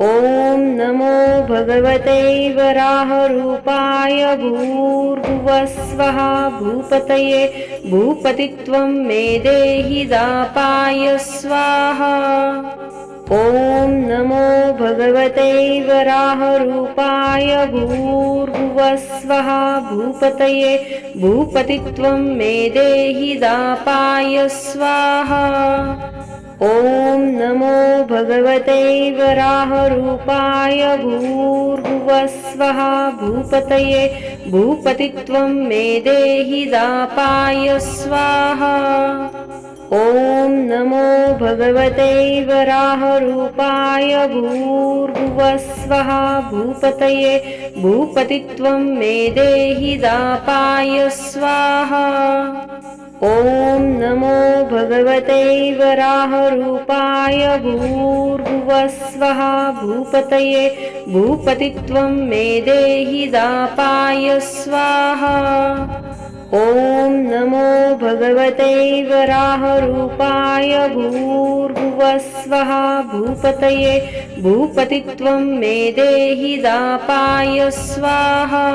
ॐ नमो भगवते वराहरूपाय भूर्भुवस्वः भूपतये भूपतित्वं मे देहि दापाय स्वाहा। ॐ नमो भगवते वराहरूपाय भूर्भुवस्वः भूपतये भूपतित्वं मे देहि दापाय स्वाहा। ॐ नमो भगवते वराहरूपाय भूर्भुवस्वः भूपतये भूपतित्वं मे देहि दापाय स्वाहा। ॐ नमो भगवते वराहरूपाय भूर्भुवस्वः भूपतये भूपतित्वं मे देहि दापाय स्वाहा। ॐ नमो भगवते वराहरूपाय भूर्भुवस्वः भूपतये भूपतित्वं मे देहि दापाय स्वाहा। ॐ नमो भगवते वराहरूपाय भूर्भुवस्वः भूपतये भूपतित्वं मे देहि दापाय स्वाहा।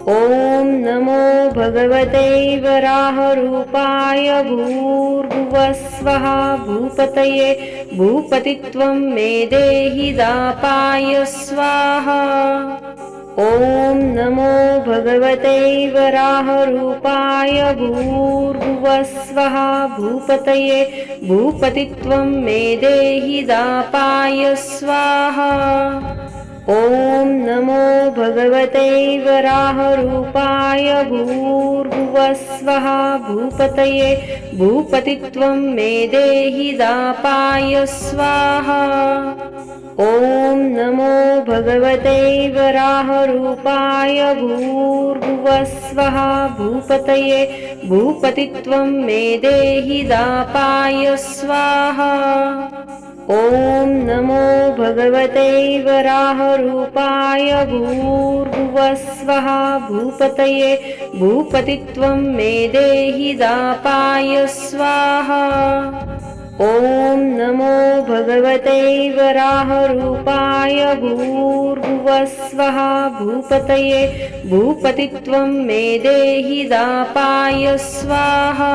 ॐ नमो भगवते वराहरूपाय भूर्भुवस्वः भूपतये भूपतित्वं मे देहि दापाय स्वाहा। ॐ नमो भगवते वराहरूपाय भूर्भुवस्वः भूपतये भूपतित्वं मे देहि दापाय स्वाहा। ॐ नमो भगवते वराहरूपाय भूर्भुवस्वः भूपतये भूपतित्वं मे देहि दापाय स्वाहा। ॐ नमो भगवते वराहरूपाय भूर्भुवस्वः भूपतये भूपतित्वं मे देहि दापाय स्वाहा। ॐ नमो भगवते वराहरूपाय भूर्भुवस्वः भूपतये भूपतित्वं मे देहि दापाय स्वाहा। ॐ नमो भगवते वराहरूपाय भूर्भुवस्वः भूपतये भूपतित्वं मे देहि दापाय स्वाहा।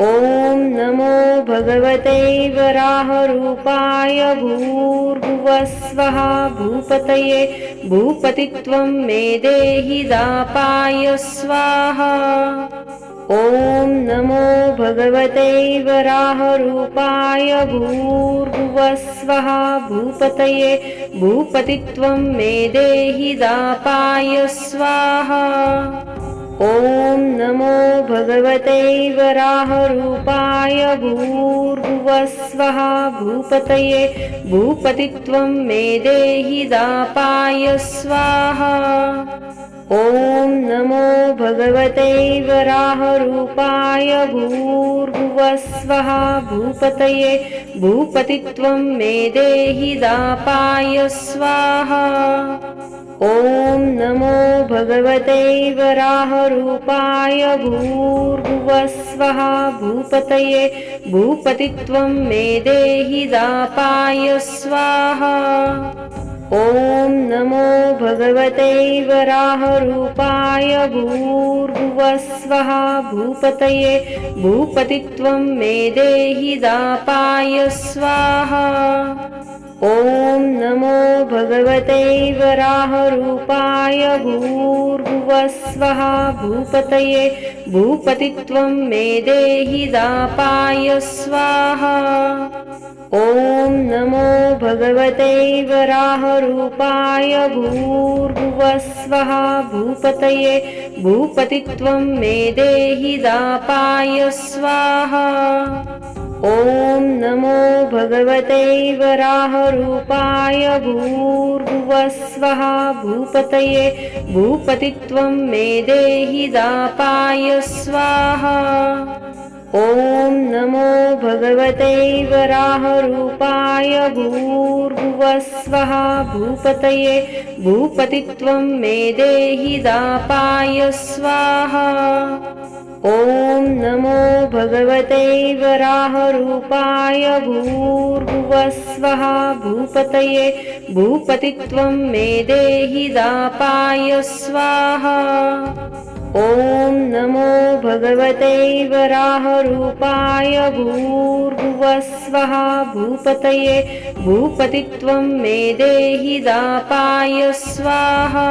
ॐ नमो भगवते वराहरूपाय भूर्भुवस्वः भूपतये भूपतित्वं मे देहि दापाय स्वाहा। ॐ नमो भगवते वराहरूपाय भूर्भुवस्वः भूपतये भूपतित्वं मे देहि दापाय स्वाहा। ॐ नमो भगवते वराहरूपाय भूर्भुवस्वः भूपतये भूपतित्वं मे देहि दापाय स्वाहा। ॐ नमो भगवते वराहरूपाय भूर्भुवस्वः भूपतये भूपतित्वं मे देहि दापाय स्वाहा। ॐ नमो भगवते वराहरूपाय भूर्भुवस्वः भूपतये भूपतित्वं मे देहि दापाय स्वाहा। ॐ नमो भगवते वराहरूपाय भूर्भुवस्वः भूपतये भूपतित्वं मे देहि दापाय स्वाहा। ॐ नमो भगवते वराहरूपाय भूर्भुवस्वः भूपतये भूपतित्वं मे देहि दापाय स्वाहा। ॐ नमो भगवते वराहरूपाय भूर्भुवस्वः भूपतये भूपतित्वं मे देहि दापाय स्वाहा। ॐ नमो भगवते वराहरूपाय भूर्भुवस्वः भूपतये भूपतित्वं मे देहि दापाय स्वाहा। ॐ नमो भगवते वराहरूपाय भूर्भुवस्वः भूपतये भूपतित्वं मे देहि दापाय स्वाहा। ॐ नमो भगवते वराहरूपाय भूर्भुवस्वः भूपतये भूपतित्वं मे देहि दापाय स्वाहा। ॐ नमो भगवते वराहरूपाय भूर्भुवस्वः भूपतये भूपतित्वं मे देहि दापाय स्वाहा।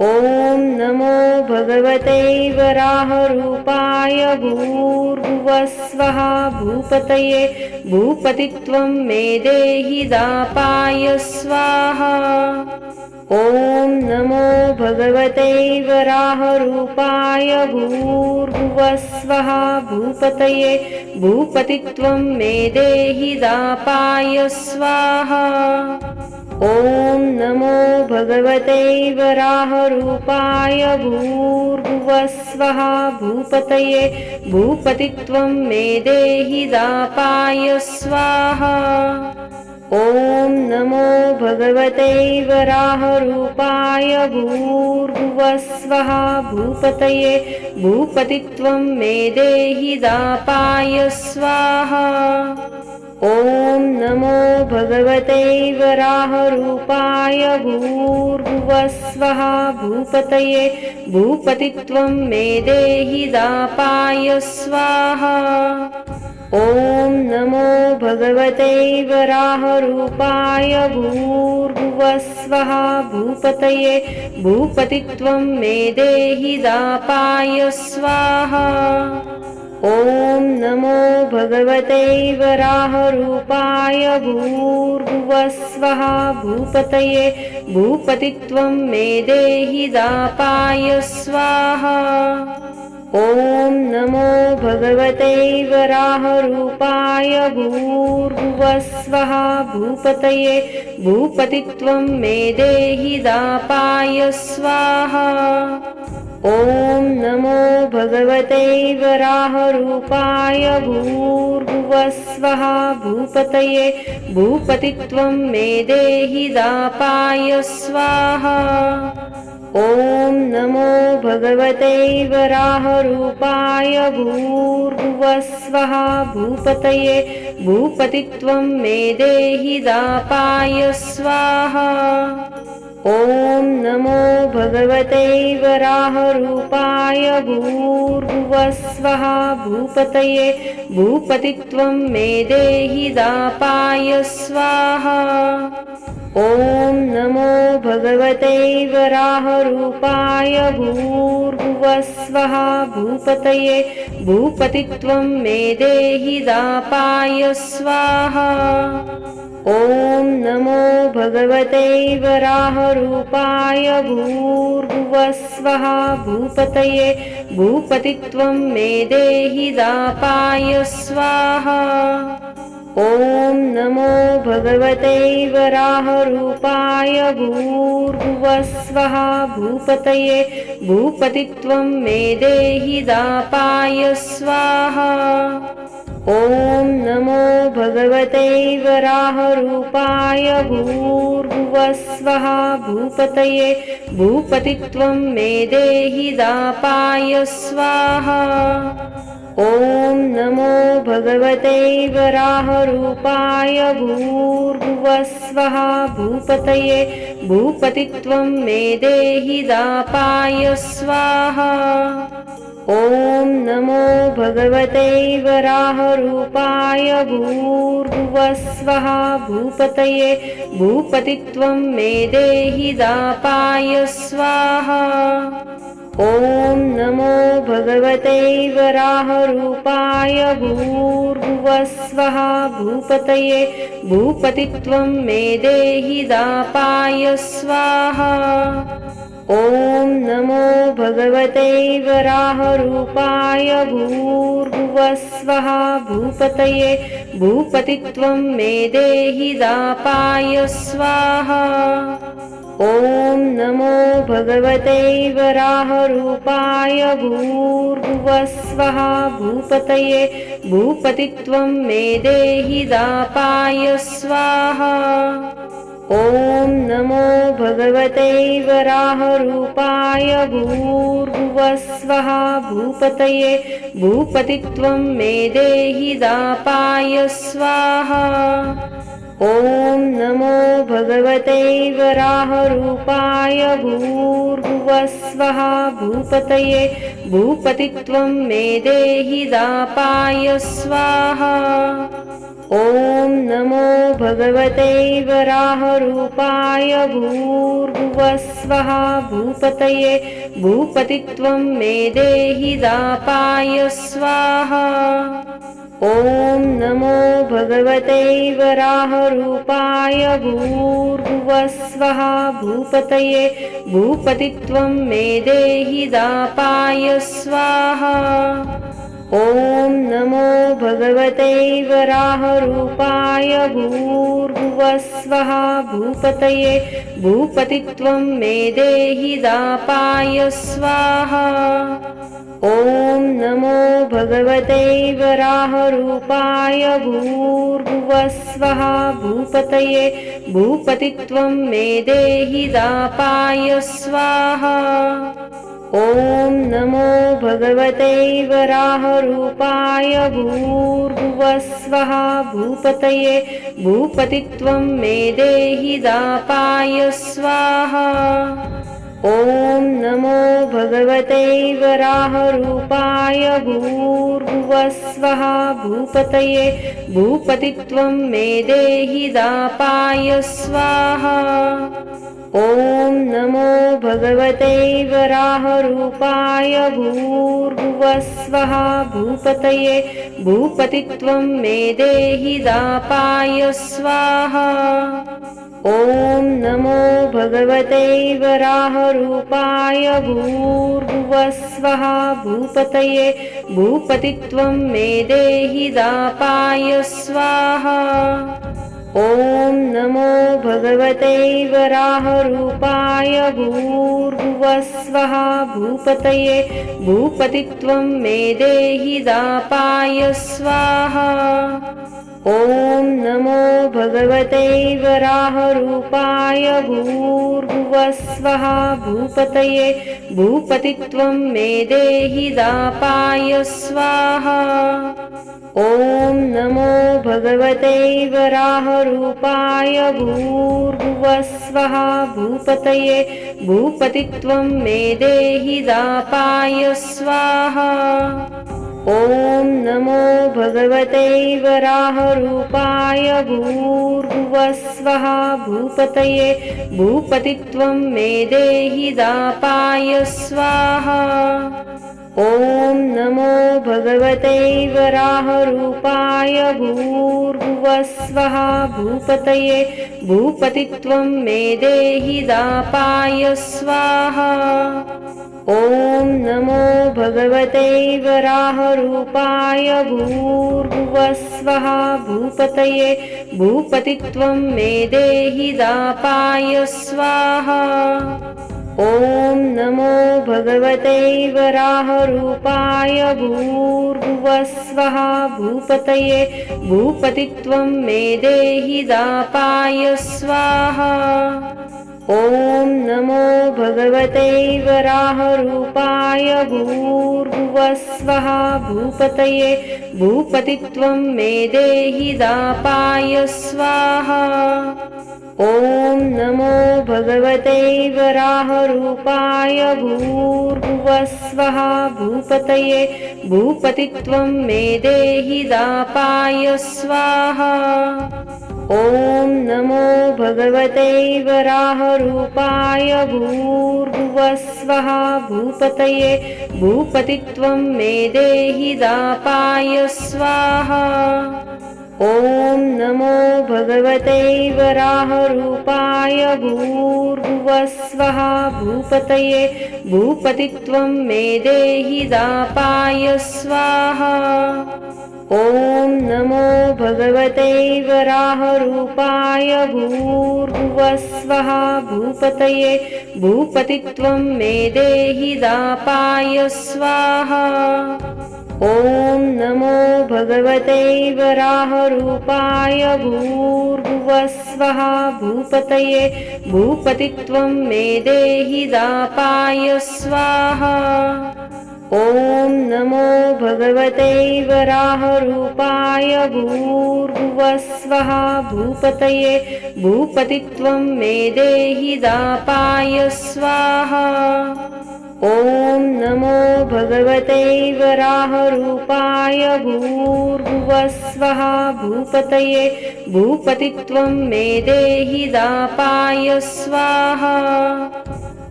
ॐ नमो भगवते वराहरूपाय भूर्भुवस्वः भूपतये भूपतित्वं मे देहि दापाय स्वाहा। ॐ नमो भगवते वराहरूपाय भूर्भुवस्वः भूपतये भूपतित्वं मे देहि दापाय स्वाहा। ॐ नमो भगवते वराहरूपाय भूर्भुवस्वः भूपतये भूपतित्वं मे देहि दापाय स्वाहा। ॐ नमो भगवते वराहरूपाय भूर्भुवस्वः भूपतये भूपतित्वं मे देहि दापाय स्वाहा। ॐ नमो भगवते वराहरूपाय भूर्भुवस्वः भूपतये भूपतित्वं मे देहि दापाय स्वाहा। ॐ नमो भगवते वराहरूपाय भूर्भुवस्वः भूपतये भूपतित्वं मे देहि दापाय स्वाहा। ॐ नमो भगवते वराहरूपाय भूर्भुवस्वः भूपतये भूपतित्वं मे देहि दापाय स्वाहा। ॐ नमो भगवते वराहरूपाय भूर्भुवस्वः भूपतये भूपतित्वं मे देहि दापाय स्वाहा। ॐ नमो भगवते वराहरूपाय भूर्भुवस्वः भूपतये भूपतित्वं मे देहि दापाय स्वाहा। ॐ नमो भगवते वराहरूपाय भूर्भुवस्वः भूपतये भूपतित्वं मे देहि दापाय स्वाहा। ॐ नमो भगवते वराहरूपाय भूर्भुवस्वः भूपतये भूपतित्वं मे देहि दापाय स्वाहा। ॐ नमो भगवते वराहरूपाय भूर्भुवस्वः भूपतये भूपतित्वं मे देहि दापाय स्वाहा। ॐ नमो भगवते वराहरूपाय भूर्भुवस्वः भूपतये भूपतित्वं मे देहि दापाय स्वाहा। ॐ नमो भगवते वराहरूपाय भूर्भुवस्वः भूपतये भूपतित्वं मे देहि दापाय स्वाहा। ॐ नमो भगवते वराहरूपाय भूर्भुवस्वः भूपतये भूपतित्वं मे देहि दापाय स्वाहा। ॐ नमो भगवते वराहरूपाय भूर्भुवस्वः भूपतये भूपतित्वं मे देहि दापाय स्वाहा। ॐ नमो भगवते वराहरूपाय भूर्भुवस्वः भूपतये भूपतित्वं मे देहि दापाय स्वाहा। ॐ नमो भगवते वराहरूपाय भूर्भुवस्वः भूपतये भूपतित्वं मे देहि दापाय स्वाहा। ॐ नमो भगवते वराहरूपाय भूर्भुवस्वः भूपतये भूपतित्वं मे देहि दापाय स्वाहा। ॐ नमो भगवते वराहरूपाय भूर्भुवस्वः भूपतये भूपतित्वं मे देहि दापाय स्वाहा। ॐ नमो भगवते वराहरूपाय भूर्भुवः स्वः भूपतये भूपतित्वं मे देहि दापाय स्वाहा। ॐ नमो भगवते वराहरूपाय भूर्भुवः स्वः भूपतये भूपतित्वं मे देहि दापाय स्वाहा। ॐ नमो भगवते वराहरूपाय भूर्भुवः स्वः भूपतये भूपतित्वं मे देहि दापाय स्वाहा। ॐ नमो भगवते वराहरूपाय भूर्भुवः स्वः भूपतये भूपतित्वं मे देहि दापाय स्वाहा। ॐ नमो भगवते वराहरूपाय भूर्भुवः स्वः भूपतये भूपतित्वं मे देहि दापाय स्वाहा। ॐ नमो भगवते वराहरूपाय भूर्भुवः स्वः भूपतये भूपतित्वं मे देहि दापाय स्वाहा। ॐ नमो भगवते वराहरूपाय भूर्भुवः स्वः भूपतये भूपतित्वं मे देहि दापाय स्वाहा। ॐ नमो भगवते वराहरूपाय भूर्भुवः स्वः भूपतये भूपतित्वं मे देहि दापाय स्वाहा। ॐ नमो भगवते वराहरूपाय भूर्भुवः स्वः भूपतये भूपतित्वं मे देहि दापाय स्वाहा। ॐ नमो भगवते वराहरूपाय भूर्भुवः स्वः भूपतये भूपतित्वं मे देहि दापाय स्वाहा। ॐ नमो भगवते वराहरूपाय भूर्भुवः स्वः भूपतये भूपतित्वं मे देहि दापाय स्वाहा। ॐ नमो भगवते वराहरूपाय भूर्भुवः स्वः भूपतये भूपतित्वं मे देहि दापाय स्वाहा। ॐ नमो भगवते वराहरूपाय भूर्भुवः स्वः भूपतये भूपतित्वं मे देहि दापाय स्वाहा। ॐ नमो भगवते वराहरूपाय भूर्भुवः स्वः भूपतये भूपतित्वं मे देहि दापाय स्वाहा। ॐ नमो भगवते वराहरूपाय भूर्भुवः स्वः भूपतये भूपतित्वं मे देहि दापाय स्वाहा। ॐ नमो भगवते वराहरूपाय भूर्भुवः स्वः भूपतये भूपतित्वं मे देहि दापाय स्वाहा। ॐ नमो भगवते वराहरूपाय भूर्भुवः स्वः भूपतये भूपतित्वं मे देहि दापाय स्वाहा। ॐ नमो भगवते वराहरूपाय भूर्भुवः स्वः भूपतये भूपतित्वं मे देहि दापाय स्वाहा। ॐ नमो भगवते वराहरूपाय भूर्भुवः स्वः भूपतये भूपतित्वं मे देहि दापाय स्वाहा। ॐ नमो भगवते वराहरूपाय भूर्भुवः स्वः भूपतये भूपतित्वं मे देहि दापाय स्वाहा। ॐ नमो भगवते वराहरूपाय भूर्भुवः स्वः भूपतये भूपतित्वं मे देहि दापाय स्वाहा। ॐ नमो भगवते वराहरूपाय भूर्भुवः स्वः भूपतये भूपतित्वं मे देहि दापाय स्वाहा। ॐ नमो भगवते वराहरूपाय भूर्भुवस्वः भूपतये भूपतित्वं मे देहि दापाय स्वाहा। ॐ नमो भगवते वराहरूपाय भूर्भुवस्वः भूपतये भूपतित्वं मे देहि दापाय स्वाहा। ॐ नमो भगवते वराहरूपाय भूर्भुवस्वः भूपतये भूपतित्वं मे देहि दापाय स्वाहा।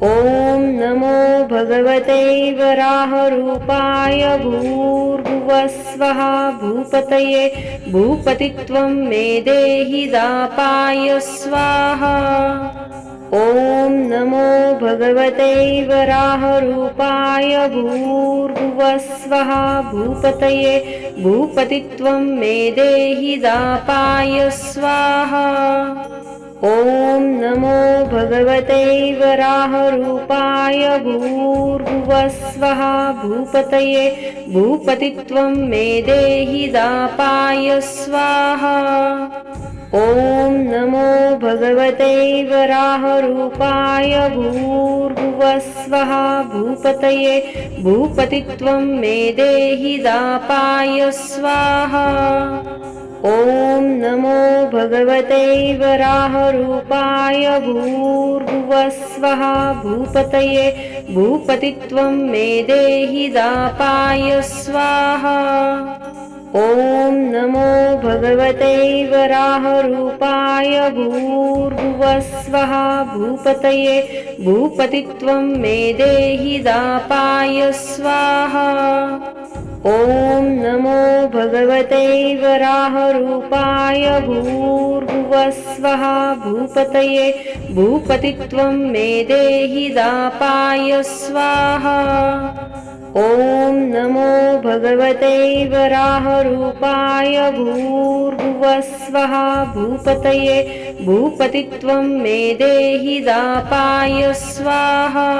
ॐ नमो भगवते वराहरूपाय भूर्भुवस्वः भूपतये भूपतित्वं मे देहि दापाय स्वाहा। ॐ नमो भगवते वराहरूपाय भूर्भुवस्वः भूपतये भूपतित्वं मे देहि दापाय स्वाहा। ॐ नमो भगवते वराहरूपाय भूर्भुवस्वः भूपतये भूपतित्वं मे देहि दापाय स्वाहा। ॐ नमो भगवते वराहरूपाय भूर्भुवस्वः भूपतये भूपतित्वं मे देहि दापाय स्वाहा। ॐ नमो भगवते वराहरूपाय भूर्भुवस्वः भूपतये भूपतित्वं मे देहि दापाय स्वाहा। ॐ नमो भगवते वराहरूपाय भूर्भुवस्वः भूपतये भूपतित्वं मे देहि दापाय स्वाहा। ॐ नमो भगवते वराहरूपाय भूर्भुवस्वः भूपतये भूपतित्वं मे देहि दापाय स्वाहा। ॐ नमो भगवते वराहरूपाय भूर्भुवस्वः भूपतये भूपतित्वं मे देहि दापाय स्वाहा।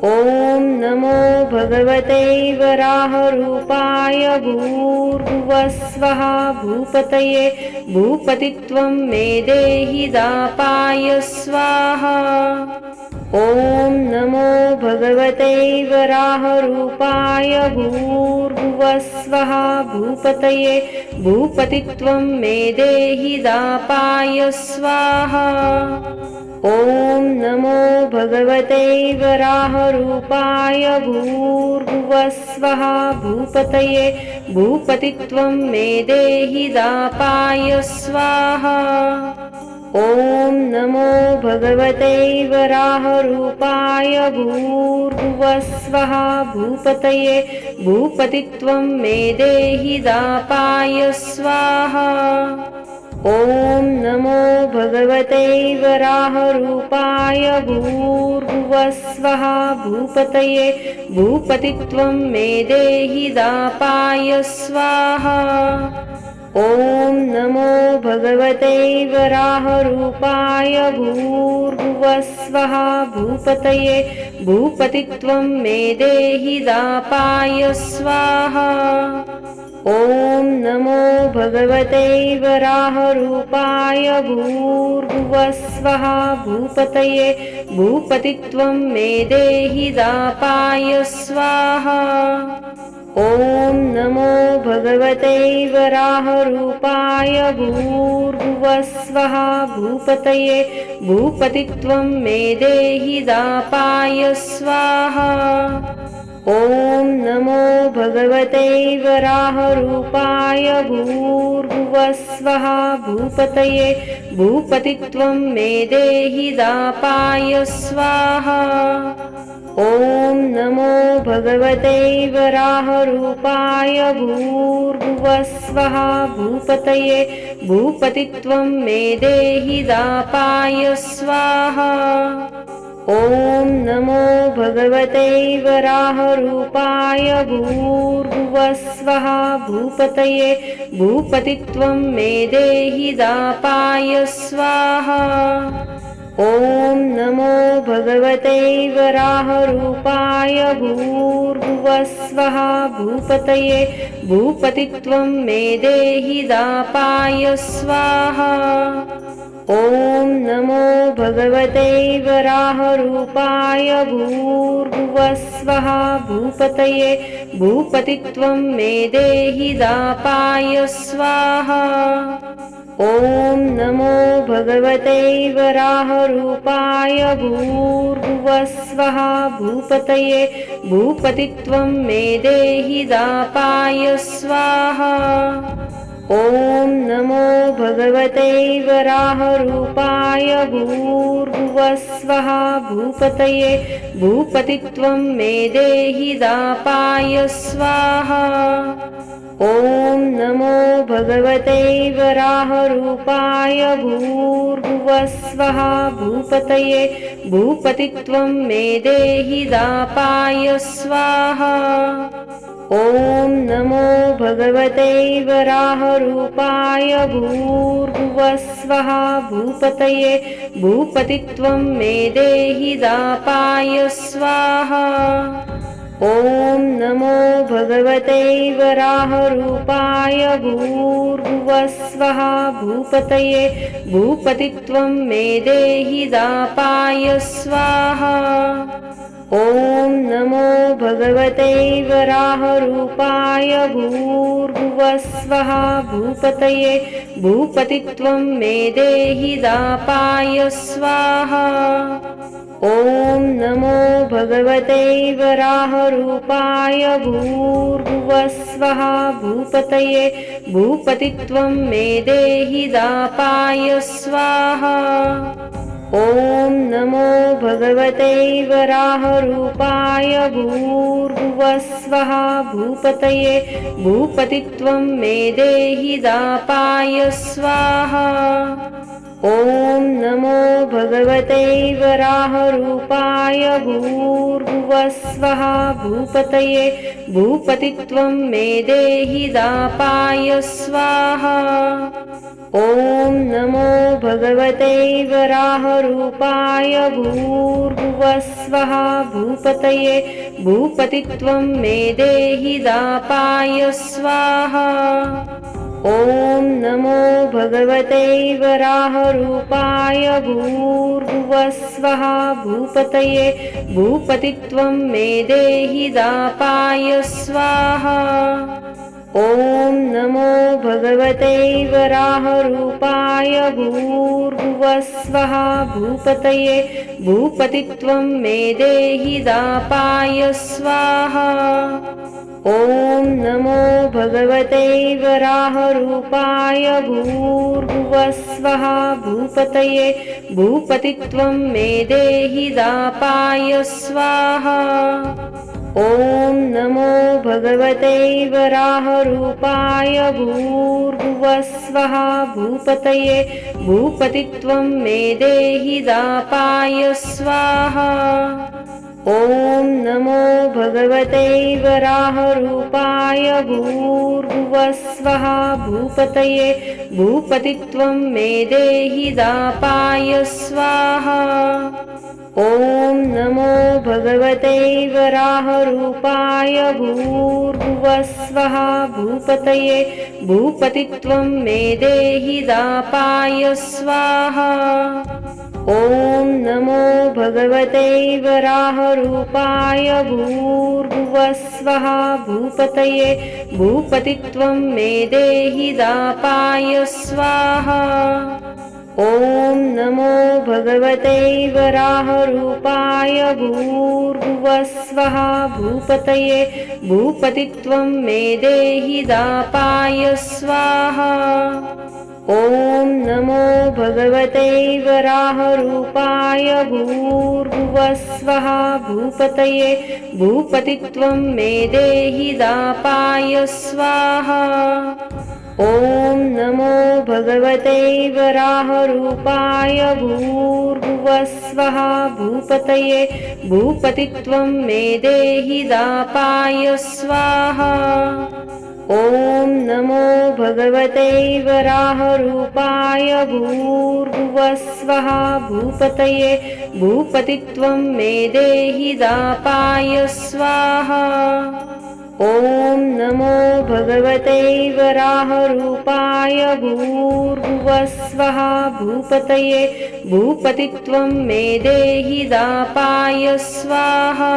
ॐ नमो भगवते वराहरूपाय भूर्भुवस्वः भूपतये भूपतित्वं मे देहि दापाय स्वाहा। ॐ नमो भगवते वराहरूपाय भूर्भुवस्वः भूपतये भूपतित्वं मे देहि दापाय स्वाहा। ॐ नमो भगवते वराहरूपाय भूर्भुवस्वः भूपतये भूपतित्वं मे देहि दापाय स्वाहा। ॐ नमो भगवते वराहरूपाय भूर्भुवस्वः भूपतये भूपतित्वं मे देहि दापाय स्वाहा। ॐ नमो भगवते वराहरूपाय भूर्भुवस्वः भूपतये भूपतित्वं मे देहि दापाय स्वाहा। ॐ नमो भगवते वराहरूपाय भूर्भुवस्वः भूपतये भूपतित्वं मे देहि दापाय स्वाहा। ॐ नमो भगवते वराहरूपाय भूर्भुवस्वः भूपतये भूपतित्वं मे देहि दापाय स्वाहा। ॐ नमो भगवते वराहरूपाय भूर्भुवस्वः भूपतये भूपतित्वं मे देहि दापाय स्वाहा। ॐ नमो भगवते वराहरूपाय भूर्भुवस्वः भूपतये भूपतित्वं मे देहि दापाय स्वाहा। ॐ नमो भगवते वराहरूपाय भूर्भुवस्वः भूपतये भूपतित्वं मे देहि दापाय स्वाहा। ॐ नमो भगवते वराहरूपाय भूर्भुवस्वः भूपतये भूपतित्वं मे देहि दापाय स्वाहा। ॐ नमो भगवते वराहरूपाय भूर्भुवः स्वः भूपतये भूपतित्वं मे देहि दापाय स्वाहा। ॐ नमो भगवते वराहरूपाय भूर्भुवः स्वः भूपतये भूपतित्वं मे देहि दापाय स्वाहा। ॐ नमो भगवते वराहरूपाय भूर्भुवः स्वः भूपतये भूपतित्वं मे देहि दापाय स्वाहा। ॐ नमो भगवते वराहरूपाय भूर्भुवः स्वः भूपतये भूपतित्वं मे देहि दापाय स्वाहा। ॐ नमो भगवते वराहरूपाय भूर्भुवः स्वः भूपतये भूपतित्वं मे देहि दापाय स्वाहा। ॐ नमो भगवते वराहरूपाय भूर्भुवः स्वः भूपतये भूपतित्वं मे देहि दापाय स्वाहा। ॐ नमो भगवते वराहरूपाय भूर्भुवः स्वः भूपतये भूपतित्वं मे देहि दापाय स्वाहा। ॐ नमो भगवते वराहरूपाय भूर्भुवः स्वः भूपतये भूपतित्वं मे देहि दापाय स्वाहा। ॐ नमो भगवते वराहरूपाय भूर्भुवः स्वः भूपतये भूपतित्वं मे देहि दापाय स्वाहा। ॐ नमो भगवते वराहरूपाय भूर्भुवः स्वः भूपतये भूपतित्वं मे देहि दापाय स्वाहा। ॐ नमो भगवते वराहरूपाय भूर्भुवः स्वः भूपतये भूपतित्वं मे देहि दापाय स्वाहा। ॐ नमो भगवते वराहरूपाय भूर्भुवः स्वः भूपतये भूपतित्वं मे देहि दापाय स्वाहा। ॐ नमो भगवते वराहरूपाय भूर्भुवः स्वः भूपतये भूपतित्वं मे देहि दापाय स्वाहा। ॐ नमो भगवते वराहरूपाय भूर्भुवः स्वः भूपतये भूपतित्वं मे देहि दापाय स्वाहा। ॐ नमो भगवते वराहरूपाय भूर्भुवः स्वः भूपतये भूपतित्वं मे देहि दापाय स्वाहा। ॐ नमो भगवते वराहरूपाय भूर्भुवः स्वः भूपतये भूपतित्वं मे देहि दापाय स्वाहा। ॐ नमो भगवते वराहरूपाय भूर्भुवः स्वः भूपतये भूपतित्वं मे देहि दापाय स्वाहा। ॐ नमो भगवते वराहरूपाय भूर्भुवः स्वः भूपतये भूपतित्वं मे देहि दापाय स्वाहा। ॐ नमो भगवते वराहरूपाय भूर्भुवः स्वः भूपतये भूपतित्वं मे देहि दापाय स्वाहा। ॐ नमो भगवते वराहरूपाय भूर्भुवः स्वः भूपतये भूपतित्वं मे देहि दापाय स्वाहा। ॐ नमो भगवते वराहरूपाय भूर्भुवः स्वः भूपतये भूपतित्वं मे देहि दापाय स्वाहा। ॐ नमो भगवते वराहरूपाय भूर्भुवः स्वः भूपतये भूपतित्वं मे देहि दापाय स्वाहा। ॐ नमो भगवते वराहरूपाय भूर्भुवस्वः भूपतये भूपतित्वं मे देहि दापाय स्वाहा। ॐ नमो भगवते वराहरूपाय भूर्भुवस्वः भूपतये भूपतित्वं मे देहि दापाय स्वाहा।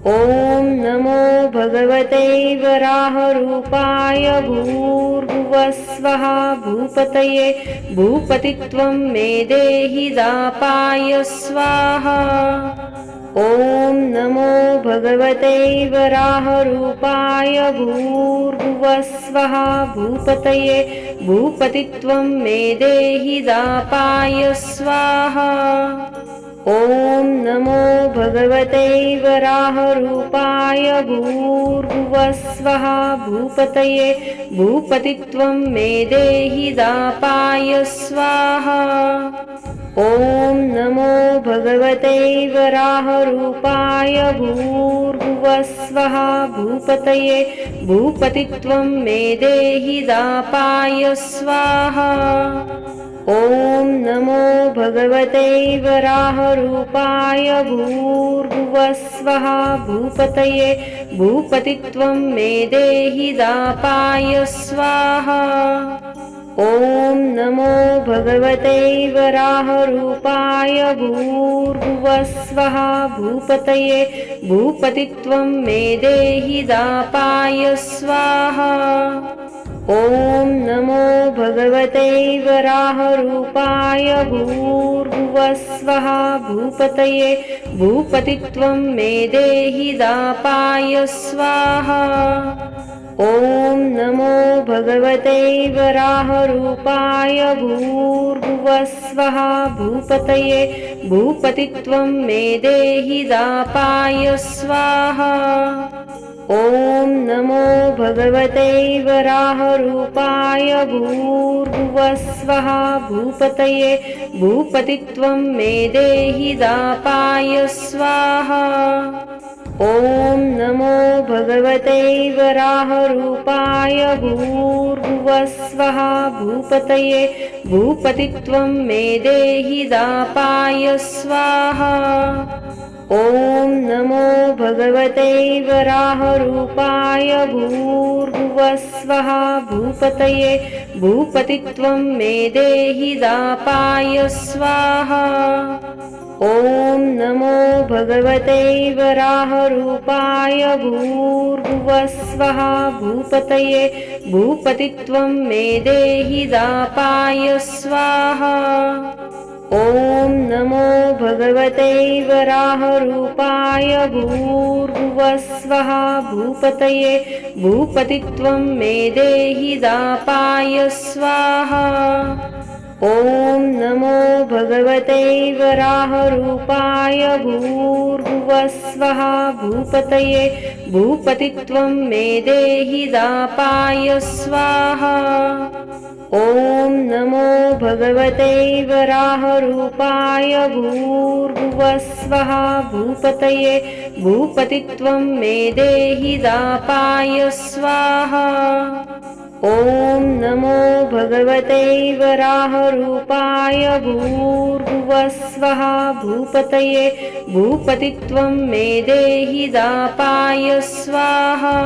ॐ नमो भगवते वराहरूपाय भूर्भुवस्वः भूपतये भूपतित्वं मे देहि दापाय स्वाहा। ॐ नमो भगवते वराहरूपाय भूर्भुवस्वः भूपतये भूपतित्वं मे देहि दापाय स्वाहा। ॐ नमो भगवते वराहरूपाय भूर्भुवस्वः भूपतये भूपतित्वं मे देहि दापाय स्वाहा। ॐ नमो भगवते वराहरूपाय भूर्भुवस्वः भूपतये भूपतित्वं मे देहि दापाय स्वाहा। ॐ नमो भगवते वराहरूपाय भूर्भुवस्वः भूपतये भूपतित्वं मे देहि दापाय स्वाहा। ॐ नमो भगवते वराहरूपाय भूर्भुवस्वः भूपतये भूपतित्वं मे देहि दापाय स्वाहा। ॐ नमो भगवते वराहरूपाय भूर्भुवस्वः भूपतये भूपतित्वं मे देहि दापाय स्वाहा। ॐ नमो भगवते वराहरूपाय भूर्भुवस्वः भूपतये भूपतित्वं मे देहि दापाय स्वाहा। ॐ नमो भगवते वराहरूपाय भूर्भुवस्वः भूपतये भूपतित्वं मे देहि दापाय स्वाहा। ॐ नमो भगवते वराहरूपाय भूर्भुवस्वः भूपतये भूपतित्वं मे देहि दापाय स्वाहा। ॐ नमो भगवते वराहरूपाय भूर्भुवस्वः भूपतये भूपतित्वं मे देहि दापाय स्वाहा। ॐ नमो भगवते वराहरूपाय भूर्भुवस्वः भूपतये भूपतित्वं मे देहि दापाय स्वाहा। ॐ नमो भगवते वराहरूपाय भूर्भुवस्वः भूपतये भूपतित्वं मे देहि दापाय स्वाहा। ॐ नमो भगवते वराहरूपाय भूर्भुवस्वः भूपतये भूपतित्वं मे देहि दापाय स्वाहा। ॐ नमो भगवते वराहरूपाय भूर्भुवस्वः भूपतये भूपतित्वं मे देहि दापाय स्वाहा। ॐ नमो भगवते वराहरूपाय भूर्भुवस्वः भूपतये भूपतित्वं मे देहि दापाय स्वाहा।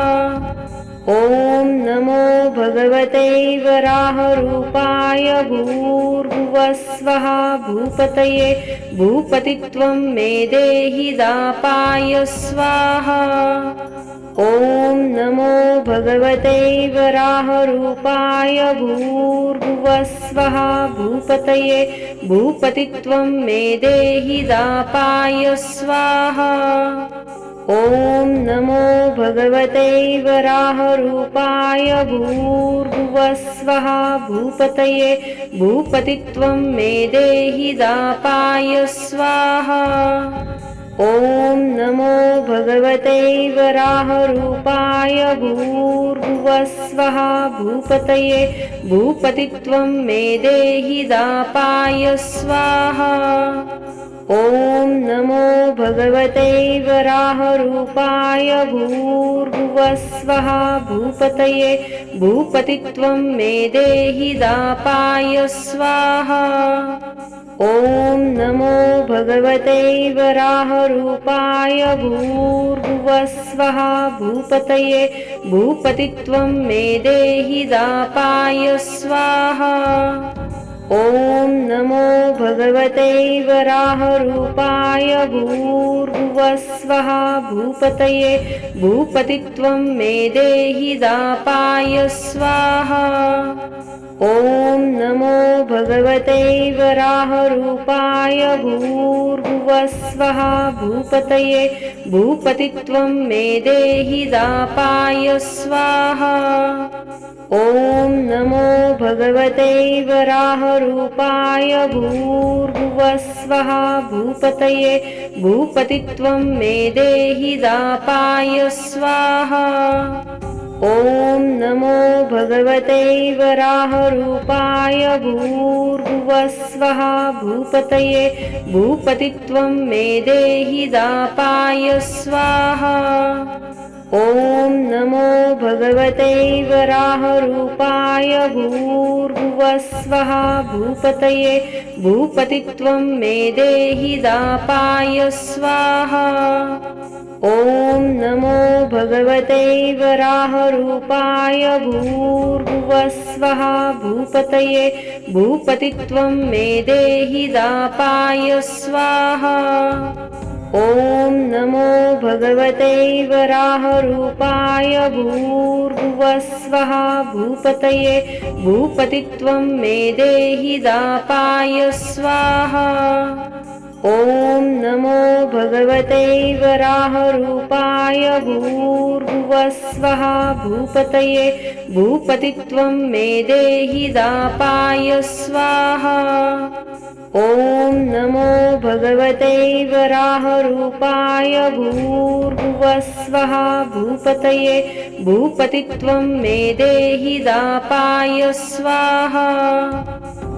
ॐ नमो भगवते वराहरूपाय भूर्भुवस्वः भूपतये भूपतित्वं मे देहि दापाय स्वाहा। ॐ नमो भगवते वराहरूपाय भूर्भुवस्वः भूपतये भूपतित्वं मे देहि दापाय स्वाहा। ॐ नमो भगवते वराहरूपाय भूर्भुवस्वः भूपतये भूपतित्वं मे देहि दापाय स्वाहा। ॐ नमो भगवते वराहरूपाय भूर्भुवस्वः भूपतये भूपतित्वं मे देहि दापाय स्वाहा। ॐ नमो भगवते वराहरूपाय भूर्भुवस्वः भूपतये भूपतित्वं मे देहि दापाय स्वाहा। ॐ नमो भगवते वराहरूपाय भूर्भुवस्वः भूपतये भूपतित्वं मे देहि दापाय स्वाहा। ॐ नमो भगवते वराहरूपाय भूर्भुवस्वः भूपतये भूपतित्वं मे देहि दापाय स्वाहा। ॐ नमो भगवते वराहरूपाय भूर्भुवस्वः भूपतये भूपतित्वं मे देहि दापाय स्वाहा। ॐ नमो भगवते वराहरूपाय भूर्भुवस्वः भूपतये भूपतित्वं मे देहि दापाय स्वाहा। ॐ नमो भगवते वराहरूपाय भूर्भुवस्वः भूपतये भूपतित्वं मे देहि दापाय स्वाहा। ॐ नमो भगवते वराहरूपाय भूर्भुवस्वः भूपतये भूपतित्वं मे देहि दापाय स्वाहा। ॐ नमो भगवते वराहरूपाय भूर्भुवस्वः भूपतये भूपतित्वं मे देहि दापाय स्वाहा। ॐ नमो भगवते वराहरूपाय भूर्भुवस्वः भूपतये भूपतित्वं मे देहि दापाय स्वाहा। ॐ नमो भगवते वराहरूपाय भूर्भुवस्वः भूपतये भूपतित्वं मे देहि दापाय स्वाहा। ॐ नमो भगवते वराहरूपाय भूर्भुवस्वः भूपतये भूपतित्वं मे देहि दापाय स्वाहा।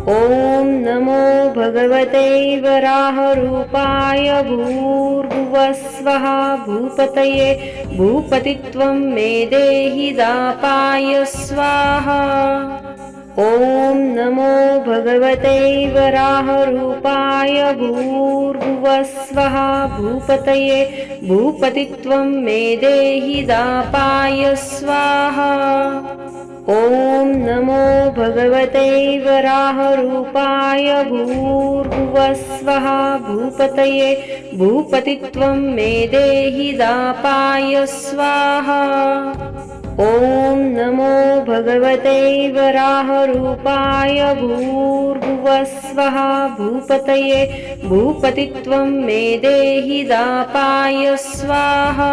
ॐ नमो भगवते वराहरूपाय भूर्भुवस्वः भूपतये भूपतित्वं मे देहि दापाय स्वाहा। ॐ नमो भगवते वराहरूपाय भूर्भुवस्वः भूपतये भूपतित्वं मे देहि दापाय स्वाहा। ॐ नमो भगवते वराहरूपाय भूर्भुवस्वः भूपतये भूपतित्वं मे देहि दापाय स्वाहा। ॐ नमो भगवते वराहरूपाय भूर्भुवस्वः भूपतये भूपतित्वं मे देहि दापाय स्वाहा।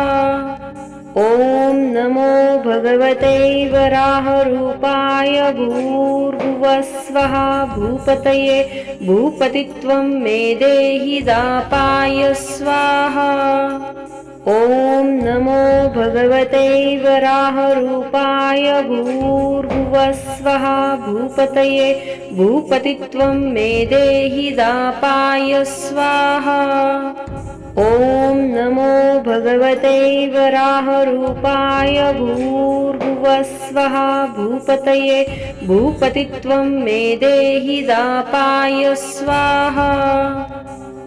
ॐ नमो भगवते वराहरूपाय भूर्भुवस्वः भूपतये भूपतित्वं मे देहि दापाय स्वाहा। ॐ नमो भगवते वराहरूपाय भूर्भुवस्वः भूपतये भूपतित्वं मे देहि दापाय स्वाहा। ॐ नमो भगवते वराहरूपाय भूर्भुवस्वः भूपतये भूपतित्वं मे देहि दापाय स्वाहा।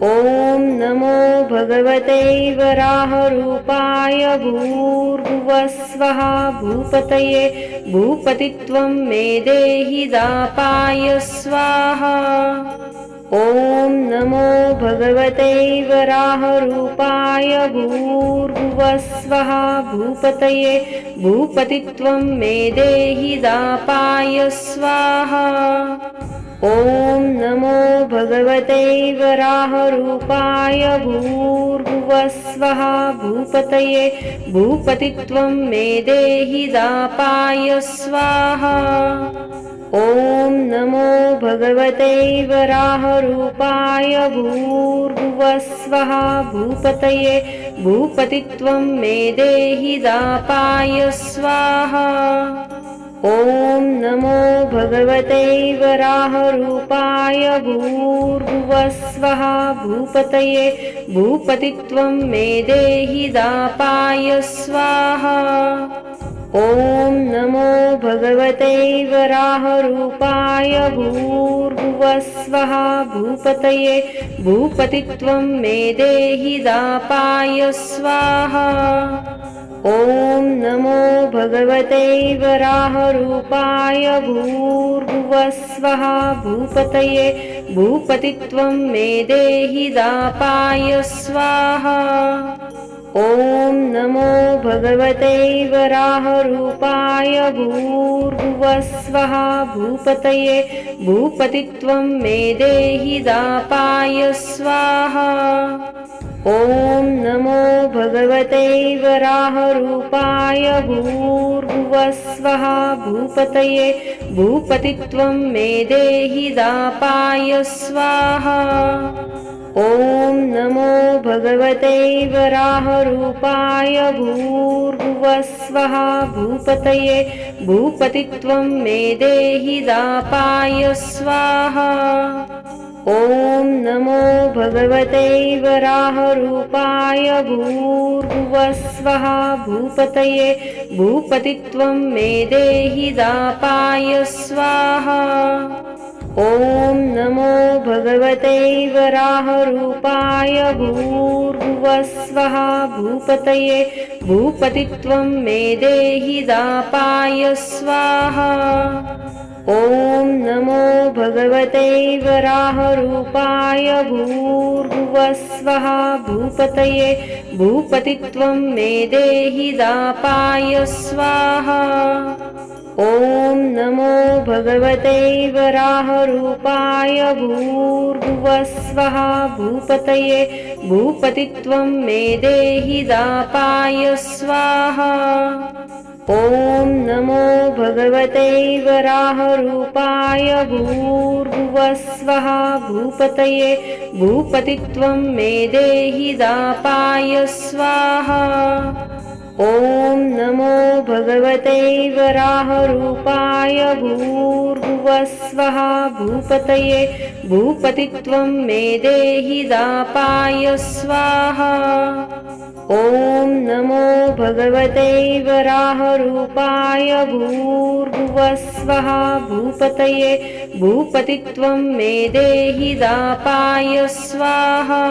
ॐ नमो भगवते वराहरूपाय भूर्भुवस्वः भूपतये भूपतित्वं मे देहि दापाय स्वाहा। ॐ नमो भगवते वराहरूपाय भूर्भुवस्वः भूपतये भूपतित्वं मे देहि दापाय स्वाहा। ॐ नमो भगवते वराहरूपाय भूर्भुवस्वः भूपतये भूपतित्वं मे देहि दापाय स्वाहा। ॐ नमो भगवते वराहरूपाय भूर्भुवस्वः भूपतये भूपतित्वं मे देहि दापाय स्वाहा। ॐ नमो भगवते वराहरूपाय भूर्भुवस्वः भूपतये भूपतित्वं मे देहि दापाय स्वाहा। ॐ नमो भगवते वराहरूपाय भूर्भुवस्वः भूपतये भूपतित्वं मे देहि दापाय स्वाहा। ॐ नमो भगवते वराहरूपाय भूर्भुवस्वः भूपतये भूपतित्वं मे देहि दापाय स्वाहा। ॐ नमो भगवते वराहरूपाय भूर्भुवस्वः भूपतये भूपतित्वं मे देहि दापाय स्वाहा। ॐ नमो भगवते वराहरूपाय भूर्भुवस्वः भूपतये भूपतित्वं मे देहि दापाय स्वाहा। ॐ नमो भगवते वराहरूपाय भूर्भुवस्वः भूपतये भूपतित्वं मे देहि दापाय स्वाहा। ॐ नमो भगवते वराहरूपाय भूर्भुवस्वः भूपतये भूपतित्वं मे देहि दापाय स्वाहा। ॐ नमो भगवते वराहरूपाय भूर्भुवस्वः भूपतये भूपतित्वं मे देहि दापाय स्वाहा। ॐ नमो भगवते वराहरूपाय भूर्भुवस्वः भूपतये भूपतित्वं मे देहि दापाय स्वाहा। ॐ नमो भगवते वराहरूपाय भूर्भुवस्वः भूपतये भूपतित्वं मे देहि दापाय स्वाहा। ॐ नमो भगवते वराहरूपाय भूर्भुवस्वः भूपतये भूपतित्वं मे देहि दापाय स्वाहा। ॐ नमो भगवते वराहरूपाय भूर्भुवस्वः भूपतये भूपतित्वं मे देहि दापाय स्वाहा। ॐ नमो भगवते वराहरूपाय भूर्भुवस्वः भूपतये भूपतित्वं मे देहि दापाय स्वाहा।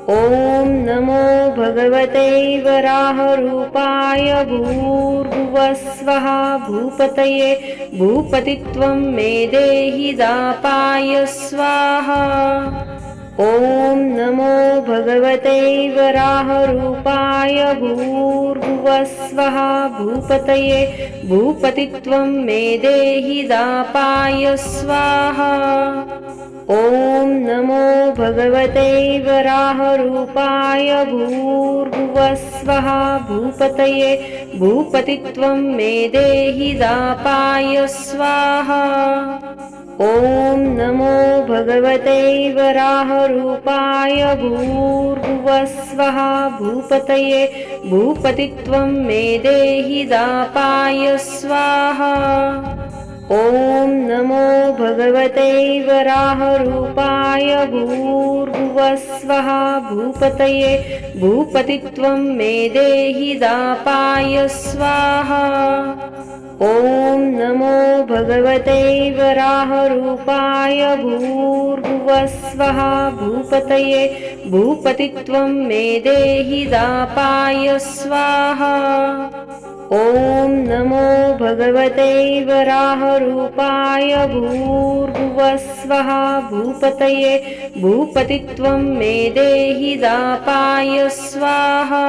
ॐ नमो भगवते वराहरूपाय भूर्भुवस्वः भूपतये भूपतित्वं मे देहि दापाय स्वाहा। ॐ नमो भगवते वराहरूपाय भूर्भुवस्वः भूपतये भूपतित्वं मे देहि दापाय स्वाहा। ॐ नमो भगवते वराहरूपाय भूर्भुवस्वः भूपतये भूपतित्वं मे देहि दापाय स्वाहा। ॐ नमो भगवते वराहरूपाय भूर्भुवस्वः भूपतये भूपतित्वं मे देहि दापाय स्वाहा। ॐ नमो भगवते वराहरूपाय भूर्भुवस्वः भूपतये भूपतित्वं मे देहि दापाय स्वाहा। ॐ नमो भगवते वराहरूपाय भूर्भुवस्वः भूपतये भूपतित्वं मे देहि दापाय स्वाहा। ॐ नमो भगवते वराहरूपाय भूर्भुवस्वः भूपतये भूपतित्वं मे देहि दापाय स्वाहा।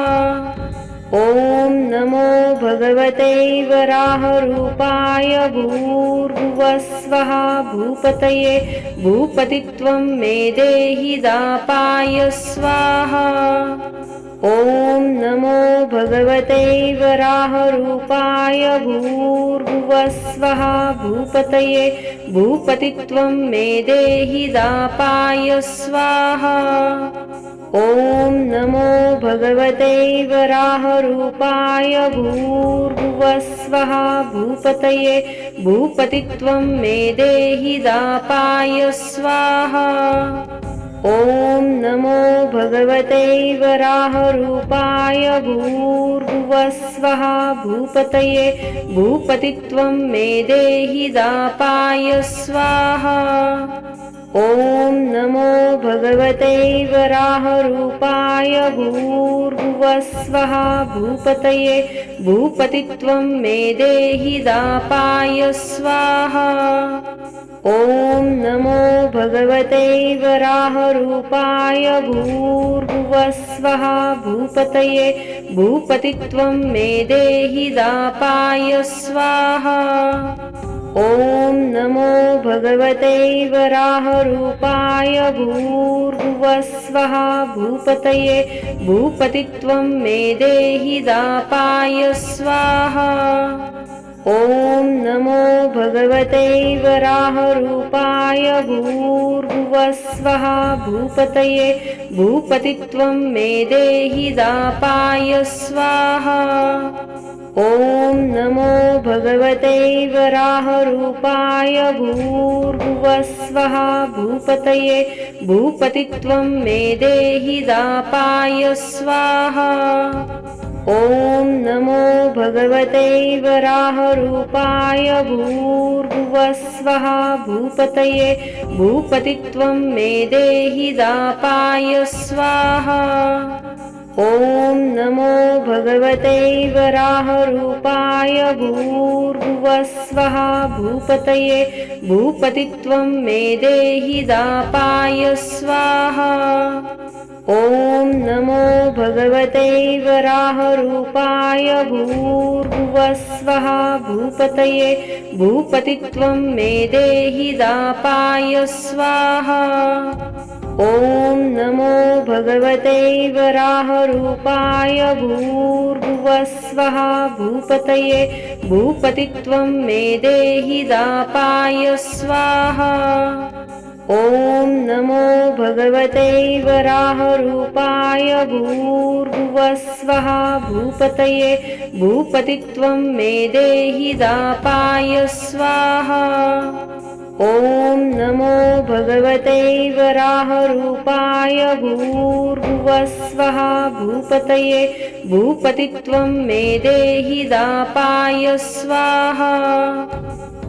ॐ नमो भगवते वराहरूपाय भूर्भुवस्वः भूपतये भूपतित्वं मे देहि दापाय स्वाहा। ॐ नमो भगवते वराहरूपाय भूर्भुवस्वः भूपतये भूपतित्वं मे देहि दापाय स्वाहा। ॐ नमो भगवते वराहरूपाय भूर्भुवस्वः भूपतये भूपतित्वं मे देहि दापाय स्वाहा। ॐ नमो भगवते वराहरूपाय भूर्भुवस्वः भूपतये भूपतित्वं मे देहि दापाय स्वाहा। ॐ नमो भगवते वराहरूपाय भूर्भुवस्वः भूपतये भूपतित्वं मे देहि दापाय स्वाहा। ॐ नमो भगवते वराहरूपाय भूर्भुवस्वः भूपतये भूपतित्वं मे देहि दापाय स्वाहा। ॐ नमो भगवते वराहरूपाय भूर्भुवस्वः भूपतये भूपतित्वं मे देहि दापाय स्वाहा। ॐ नमो भगवते वराहरूपाय भूर्भुवस्वः भूपतये भूपतित्वं मे देहि दापाय स्वाहा। ॐ नमो भगवते वराहरूपाय भूर्भुवस्वः भूपतये भूपतित्वं मे देहि दापाय स्वाहा। ॐ नमो भगवते वराहरूपाय भूर्भुवस्वः भूपतये भूपतित्वं मे देहि दापाय स्वाहा। ॐ नमो भगवते वराहरूपाय भूर्भुवस्वः भूपतये भूपतित्वं मे देहि दापाय स्वाहा। ॐ नमो भगवते वराहरूपाय भूर्भुवस्वः भूपतये भूपतित्वं मे देहि दापाय स्वाहा। ॐ नमो भगवते वराहरूपाय भूर्भुवस्वः भूपतये भूपतित्वं मे देहि दापाय स्वाहा। ॐ नमो भगवते वराहरूपाय भूर्भुवस्वः भूपतये भूपतित्वं मे देहि दापाय स्वाहा। ॐ नमो भगवते वराहरूपाय भूर्भुवस्वः भूपतये भूपतित्वं मे देहि दापाय स्वाहा।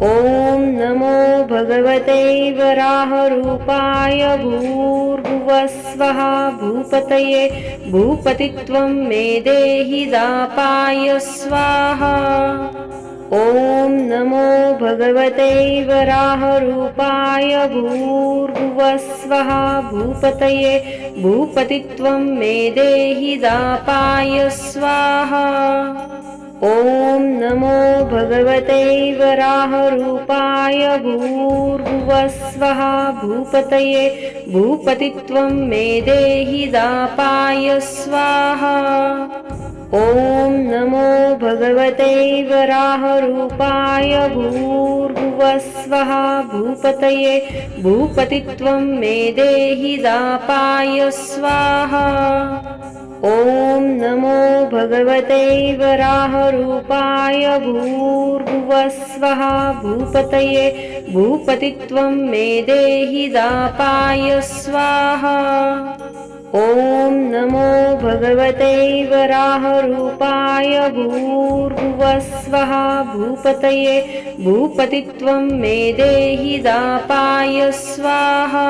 ॐ नमो भगवते वराहरूपाय भूर्भुवस्वः भूपतये भूपतित्वं मे देहि दापाय स्वाहा। ॐ नमो भगवते वराहरूपाय भूर्भुवस्वः भूपतये भूपतित्वं मे देहि दापाय स्वाहा। ॐ नमो भगवते वराहरूपाय भूर्भुवस्वः भूपतये भूपतित्वं मे देहि दापाय स्वाहा। ॐ नमो भगवते वराहरूपाय भूर्भुवस्वः भूपतये भूपतित्वं मे देहि दापाय स्वाहा। ॐ नमो भगवते वराहरूपाय भूर्भुवस्वः भूपतये भूपतित्वं मे देहि दापाय स्वाहा। ॐ नमो भगवते वराहरूपाय भूर्भुवस्वः भूपतये भूपतित्वं मे देहि दापाय स्वाहा।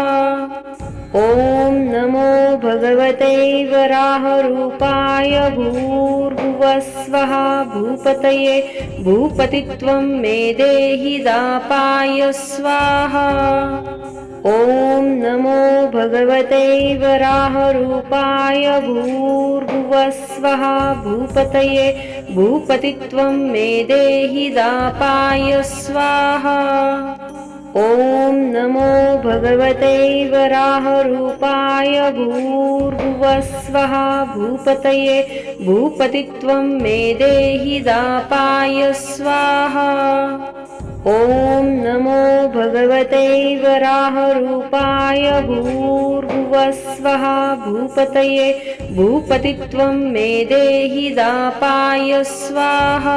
ॐ नमो भगवते वराहरूपाय भूर्भुवस्वः भूपतये भूपतित्वं मे देहि दापाय स्वाहा। ॐ नमो भगवते वराहरूपाय भूर्भुवस्वः भूपतये भूपतित्वं मे देहि दापाय स्वाहा। ॐ नमो भगवते वराहरूपाय भूर्भुवस्वः भूपतये भूपतित्वं मे देहि दापाय स्वाहा। ॐ नमो भगवते वराहरूपाय भूर्भुवस्वः भूपतये भूपतित्वं मे देहि दापाय स्वाहा।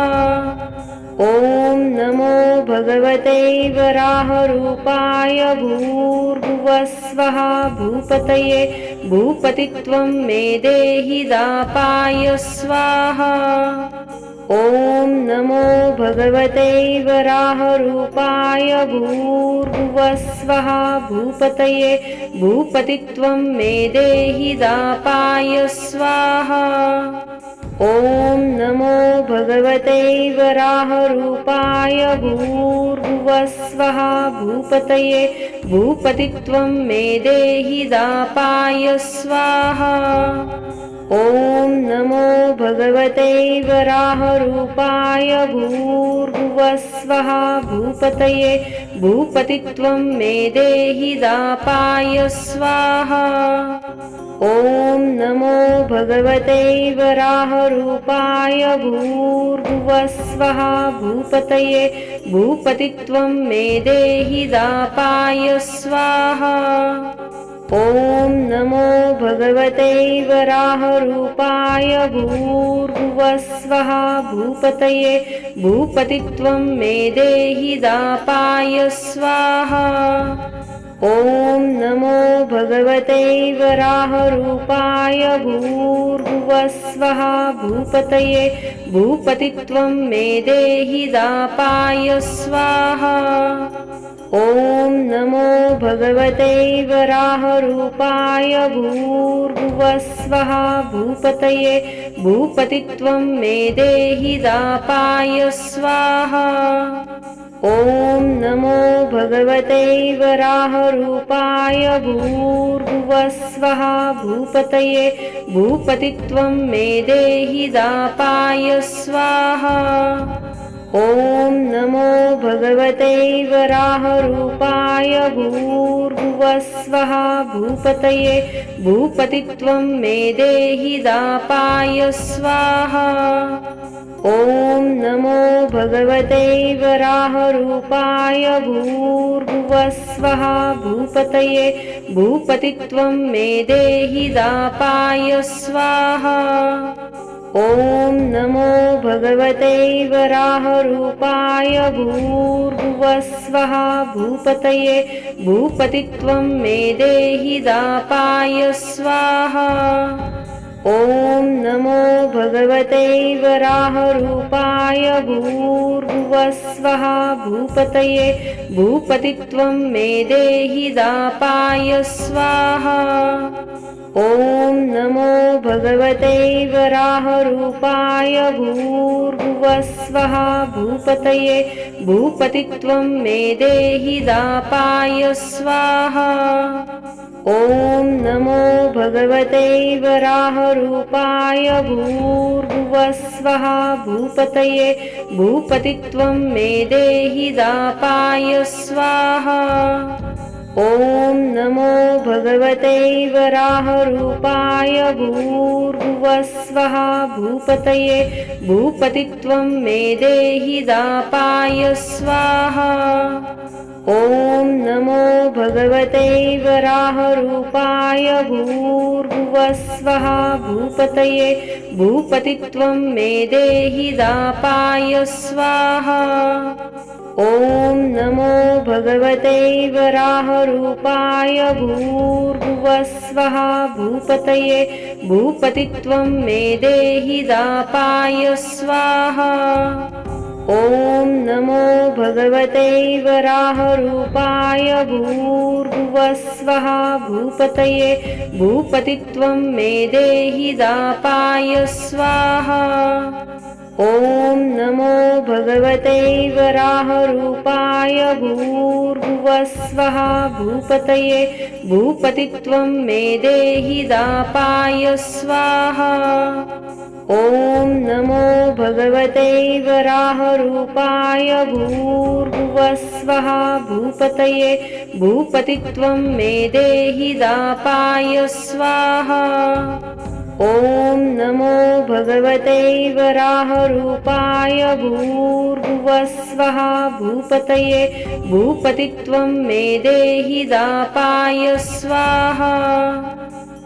ॐ नमो भगवते वराहरूपाय भूर्भुवस्वः भूपतये भूपतित्वं मे देहि दापाय स्वाहा। ॐ नमो भगवते वराहरूपाय भूर्भुवस्वः भूपतये भूपतित्वं मे देहि दापाय स्वाहा। ॐ नमो भगवते वराहरूपाय भूर्भुवस्वः भूपतये भूपतित्वं मे देहि दापाय स्वाहा। ॐ नमो भगवते वराहरूपाय भूर्भुवस्वः भूपतये भूपतित्वं मे देहि दापाय स्वाहा। ॐ नमो भगवते वराहरूपाय भूर्भुवस्वः भूपतये भूपतित्वं मे देहि दापाय स्वाहा। ॐ नमो भगवते वराहरूपाय भूर्भुवस्वः भूपतये भूपतित्वं मे देहि दापाय स्वाहा। ॐ नमो भगवते वराहरूपाय भूर्भुवस्वः भूपतये भूपतित्वं मे देहि दापाय स्वाहा। ॐ नमो भगवते वराहरूपाय भूर्भुवस्वः भूपतये भूपतित्वं मे देहि दापाय स्वाहा। ॐ नमो भगवते वराहरूपाय भूर्भुवस्वः भूपतये भूपतित्वं मे देहि दापाय स्वाहा। ॐ नमो भगवते वराहरूपाय भूर्भुवस्वः भूपतये भूपतित्वं मे देहि दापाय स्वाहा। ॐ नमो भगवते वराहरूपाय भूर्भुवस्वः भूपतये भूपतित्वं मे देहि दापाय स्वाहा। ॐ नमो भगवते वराहरूपाय भूर्भुवस्वः भूपतये भूपतित्वं मे देहि दापाय स्वाहा। ॐ नमो भगवते वराहरूपाय भूर्भुवस्वः भूपतये भूपतित्वं मे देहि दापाय स्वाहा। ॐ नमो भगवते वराहरूपाय भूर्भुवस्वः भूपतये भूपतित्वं मे देहि दापाय स्वाहा। ॐ नमो भगवते वराहरूपाय भूर्भुवस्वः भूपतये भूपतित्वं मे देहि दापाय स्वाहा। ॐ नमो भगवते वराहरूपाय भूर्भुवस्वः भूपतये भूपतित्वं मे देहि दापाय स्वाहा। ॐ नमो भगवते वराहरूपाय भूर्भुवस्वः भूपतये भूपतित्वं मे देहि दापाय स्वाहा। ॐ नमो भगवते वराहरूपाय भूर्भुवस्वः भूपतये भूपतित्वं मे देहि दापाय स्वाहा। ॐ नमो भगवते वराहरूपाय भूर्भुवस्वः भूपतये भूपतित्वं मे देहि दापाय स्वाहा। ॐ नमो भगवते वराहरूपाय भूर्भुवस्वः भूपतये भूपतित्वं मे देहि दापाय स्वाहा। ॐ नमो भगवते वराहरूपाय भूर्भुवस्वः भूपतये भूपतित्वं मे देहि दापाय स्वाहा। ॐ नमो भगवते वराहरूपाय भूर्भुवस्वः भूपतये भूपतित्वं मे देहि दापाय स्वाहा।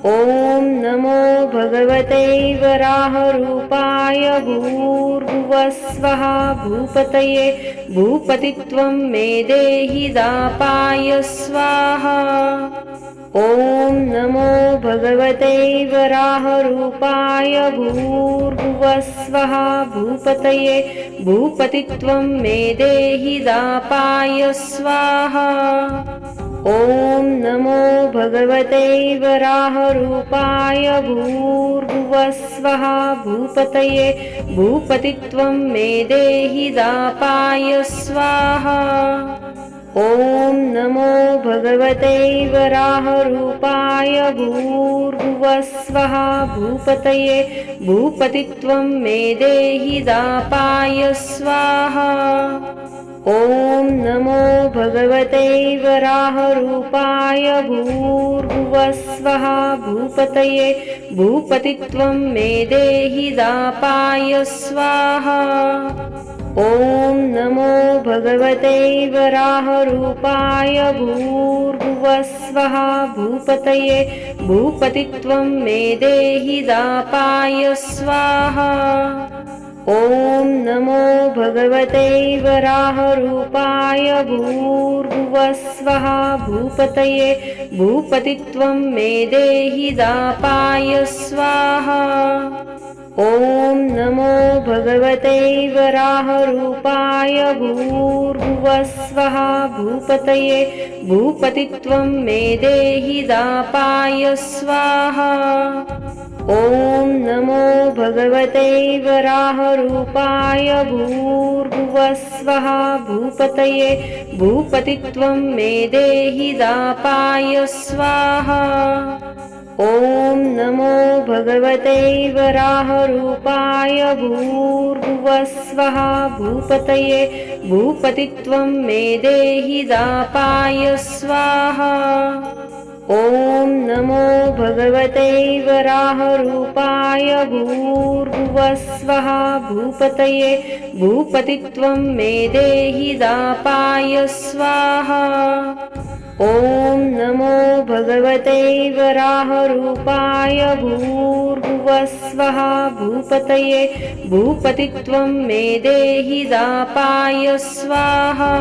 ॐ नमो भगवते वराहरूपाय भूर्भुवस्वः भूपतये भूपतित्वं मे देहि दापाय स्वाहा। ॐ नमो भगवते वराहरूपाय भूर्भुवस्वः भूपतये भूपतित्वं मे देहि दापाय स्वाहा। ॐ नमो भगवते वराहरूपाय भूर्भुवस्वः भूपतये भूपतित्वं मे देहि दापाय स्वाहा। ॐ नमो भगवते वराहरूपाय भूर्भुवस्वः भूपतये भूपतित्वं मे देहि दापाय स्वाहा। ॐ नमो भगवते वराहरूपाय भूर्भुवस्वः भूपतये भूपतित्वं मे देहि दापाय स्वाहा। ॐ नमो भगवते वराहरूपाय भूर्भुवस्वः भूपतये भूपतित्वं मे देहि दापाय स्वाहा। ॐ नमो भगवते वराहरूपाय भूर्भुवस्वः भूपतये भूपतित्वं मे देहि दापाय स्वाहा। ॐ नमो भगवते वराहरूपाय भूर्भुवस्वः भूपतये भूपतित्वं मे देहि दापाय स्वाहा। ॐ नमो भगवते वराहरूपाय भूर्भुवस्वः भूपतये भूपतित्वं मे देहि दापाय स्वाहा। ॐ नमो भगवते वराहरूपाय भूर्भुवस्वः भूपतये भूपतित्वं मे देहि दापाय स्वाहा। ॐ नमो भगवते वराहरूपाय भूर्भुवस्वः भूपतये भूपतित्वं मे देहि दापाय स्वाहा। ॐ नमो भगवते वराहरूपाय भूर्भुवस्वः भूपतये भूपतित्वं मे देहि दापाय स्वाहा।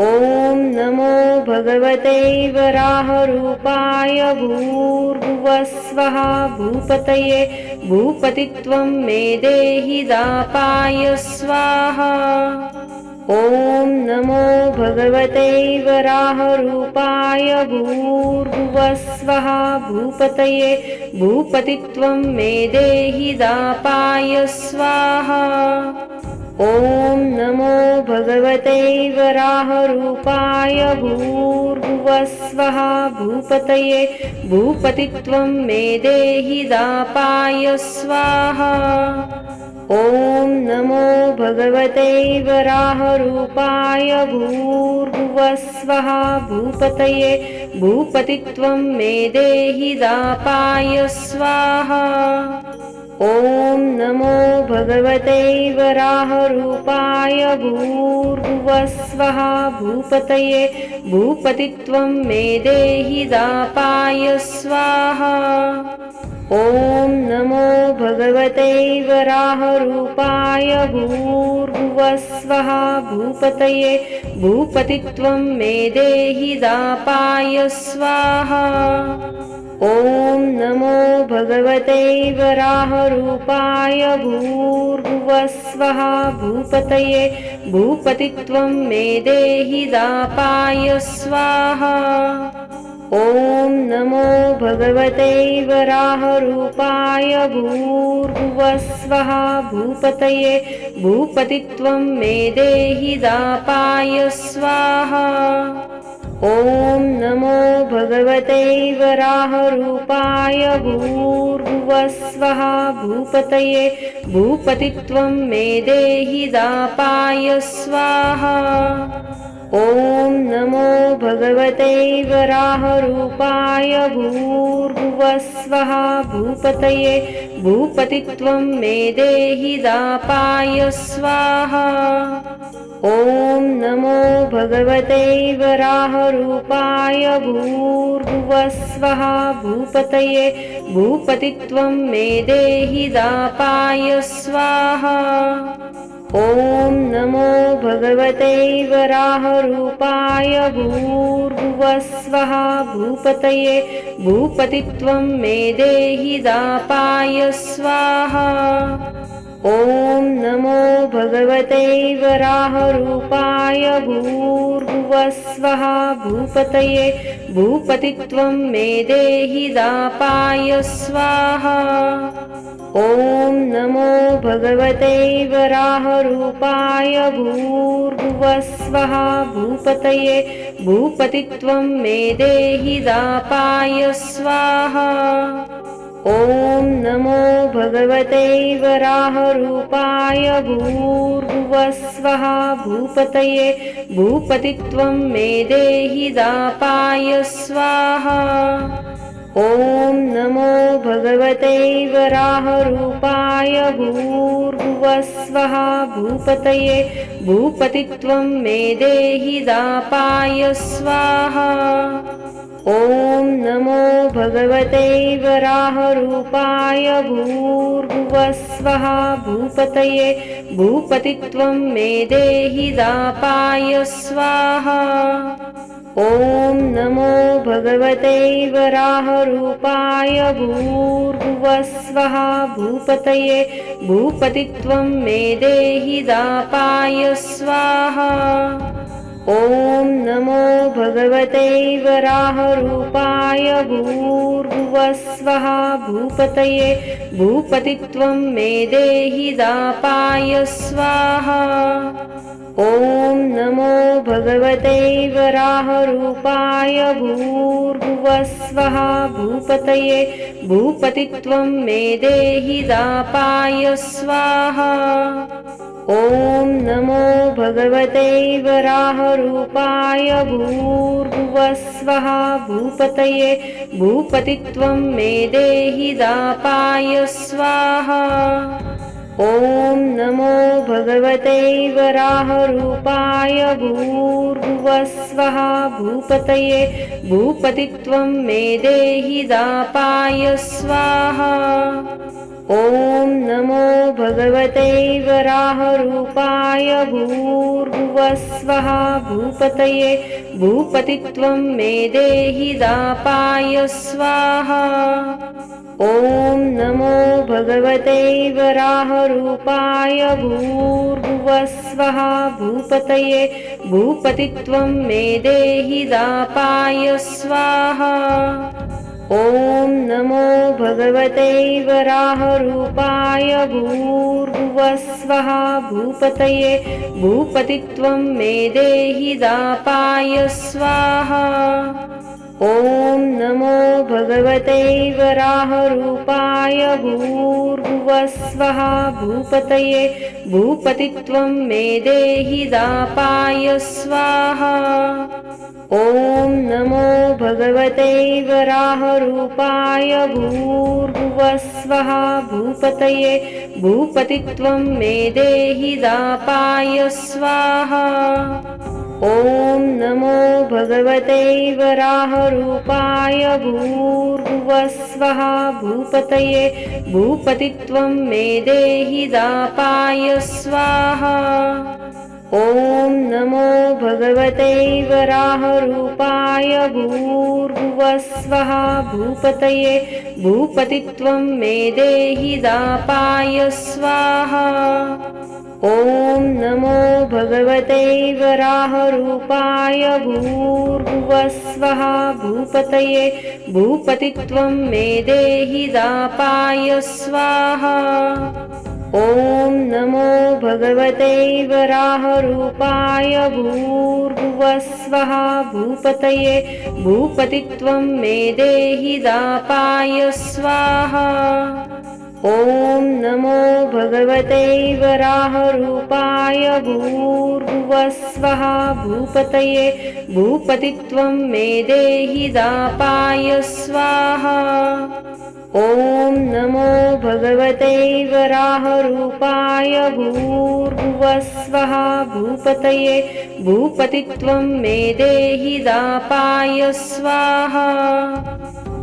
ॐ नमो भगवते वराहरूपाय भूर्भुवस्वः भूपतये भूपतित्वं मे देहि दापाय स्वाहा। ॐ नमो भगवते वराहरूपाय भूर्भुवस्वः भूपतये भूपतित्वं मे देहि दापाय स्वाहा। ॐ नमो भगवते वराहरूपाय भूर्भुवस्वः भूपतये भूपतित्वं मे देहि दापाय स्वाहा। ॐ नमो भगवते वराहरूपाय भूर्भुवस्वः भूपतये भूपतित्वं मे देहि दापाय स्वाहा। ॐ नमो भगवते वराहरूपाय भूर्भुवस्वः भूपतये भूपतित्वं मे देहि दापाय स्वाहा। ॐ नमो भगवते वराहरूपाय भूर्भुवस्वः भूपतये भूपतित्वं मे देहि दापाय स्वाहा। ॐ नमो भगवते वराहरूपाय भूर्भुवस्वः भूपतये भूपतित्वं मे देहि दापाय स्वाहा। ॐ नमो भगवते वराहरूपाय भूर्भुवस्वः भूपतये भूपतित्वं मे देहि दापाय स्वाहा। ॐ नमो भगवते वराहरूपाय भूर्भुवस्वः भूपतये भूपतित्वं मे देहि दापाय स्वाहा। ॐ नमो भगवते वराहरूपाय भूर्भुवस्वः भूपतये भूपतित्वं मे देहि दापाय स्वाहा। ॐ नमो भगवते वराहरूपाय भूर्भुवस्वः भूपतये भूपतित्वं मे देहि दापाय स्वाहा। ॐ नमो भगवते वराहरूपाय भूर्भुवस्वः भूपतये भूपतित्वं मे देहि दापाय स्वाहा। ॐ नमो भगवते वराहरूपाय भूर्भुवस्वः भूपतये भूपतित्वं मे देहि दापाय स्वाहा। ॐ नमो भगवते वराहरूपाय भूर्भुवस्वः भूपतये भूपतित्वं मे देहि दापाय स्वाहा। ॐ नमो भगवते वराहरूपाय भूर्भुवस्वः भूपतये भूपतित्वं मे देहि दापाय स्वाहा। ॐ नमो भगवते वराहरूपाय भूर्भुवस्वः भूपतये भूपतित्वं मे देहि दापाय स्वाहा। ॐ नमो भगवते वराहरूपाय भूर्भुवस्वः भूपतये भूपतित्वं मे देहि दापाय स्वाहा। ॐ नमो भगवते वराहरूपाय भूर्भुवस्वः भूपतये भूपतित्वं मे देहि दापाय स्वाहा। ॐ नमो भगवते वराहरूपाय भूर्भुवस्वः भूपतये भूपतित्वं मे देहि दापाय स्वाहा। ॐ नमो भगवते वराहरूपाय भूर्भुवस्वः भूपतये भूपतित्वं मे देहि दापाय स्वाहा। ॐ नमो भगवते वराहरूपाय भूर्भुवस्वः भूपतये भूपतित्वं मे देहि दापाय स्वाहा। ॐ नमो भगवते वराहरूपाय भूर्भुवस्वः भूपतये भूपतित्वं मे देहि दापाय स्वाहा। ॐ नमो भगवते वराहरूपाय भूर्भुवस्वः भूपतये भूपतित्वं मे देहि दापाय स्वाहा। ॐ नमो भगवते वराहरूपाय भूर्भुवस्वः भूपतये भूपतित्वं मे देहि दापाय स्वाहा। ॐ नमो भगवते वराहरूपाय भूर्भुवस्वः भूपतये भूपतित्वं मे देहि दापाय स्वाहा। ॐ नमो भगवते वराहरूपाय भूर्भुवस्वः भूपतये भूपतित्वं मे देहि दापाय स्वाहा। ॐ नमो भगवते वराहरूपाय भूर्भुवस्वः भूपतये भूपतित्वं मे देहि दापाय स्वाहा। ॐ नमो भगवते वराहरूपाय भूर्भुवस्वः भूपतये भूपतित्वं मे देहि दापाय स्वाहा। ॐ नमो भगवते वराहरूपाय भूर्भुवस्वः भूपतये भूपतित्वं मे देहि दापाय स्वाहा। ॐ नमो भगवते वराहरूपाय भूर्भुवस्वः भूपतये भूपतित्वं मे देहि दापाय स्वाहा। ॐ नमो भगवते वराहरूपाय भूर्भुवस्वः भूपतये भूपतित्वं मे देहि दापाय स्वाहा। ॐ नमो भगवते वराहरूपाय भूर्भुवः स्वः भूपतये भूपतित्वं मे देहि दापाय स्वाहा। ॐ नमो भगवते वराहरूपाय भूर्भुवः स्वः भूपतये भूपतित्वं मे देहि दापाय स्वाहा।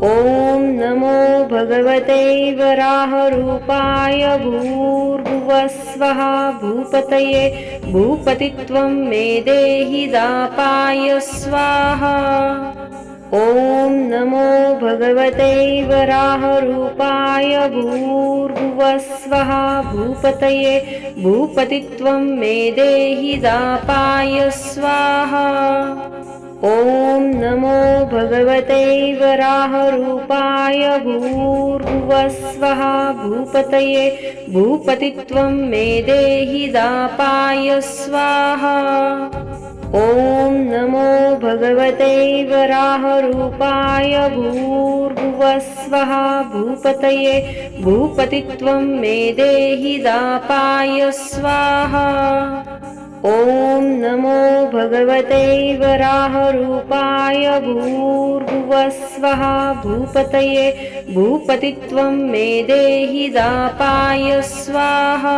ॐ नमो भगवते वराहरूपाय भूर्भुवः स्वः भूपतये भूपतित्वं मे देहि दापाय स्वाहा। ॐ नमो भगवते वराहरूपाय भूर्भुवः स्वः भूपतये भूपतित्वं मे देहि दापाय स्वाहा। ॐ नमो भगवते वराहरूपाय भूर्भुवः स्वः भूपतये भूपतित्वं मे देहि दापाय स्वाहा। ॐ नमो भगवते वराहरूपाय भूर्भुवः स्वः भूपतये भूपतित्वं मे देहि दापाय स्वाहा। ॐ नमो भगवते वराहरूपाय भूर्भुवः स्वः भूपतये भूपतित्वं मे देहि दापाय स्वाहा।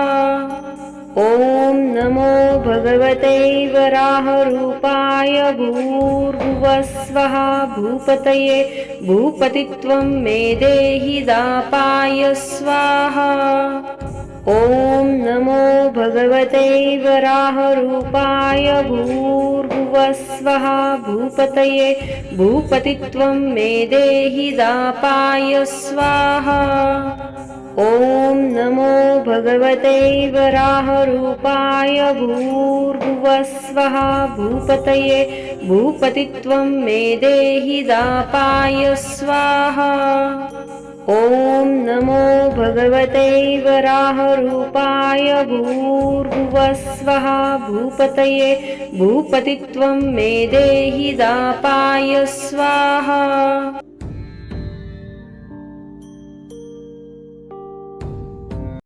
ॐ नमो भगवते वराहरूपाय भूर्भुवः स्वः भूपतये भूपतित्वं मे देहि दापाय स्वाहा। ॐ नमो भगवते वराहरूपाय भूर्भुवः स्वः भूपतये भूपतित्वं मे देहि दापाय स्वाहा। ॐ नमो भगवते वराहरूपाय भूर्भुवः स्वः भूपतये भूपतित्वं मे देहि दापाय स्वाहा। ॐ नमो भगवते वराहरूपाय भूर्भुवः स्वः भूपतये भूपतित्वं मे देहि दापाय स्वाहा।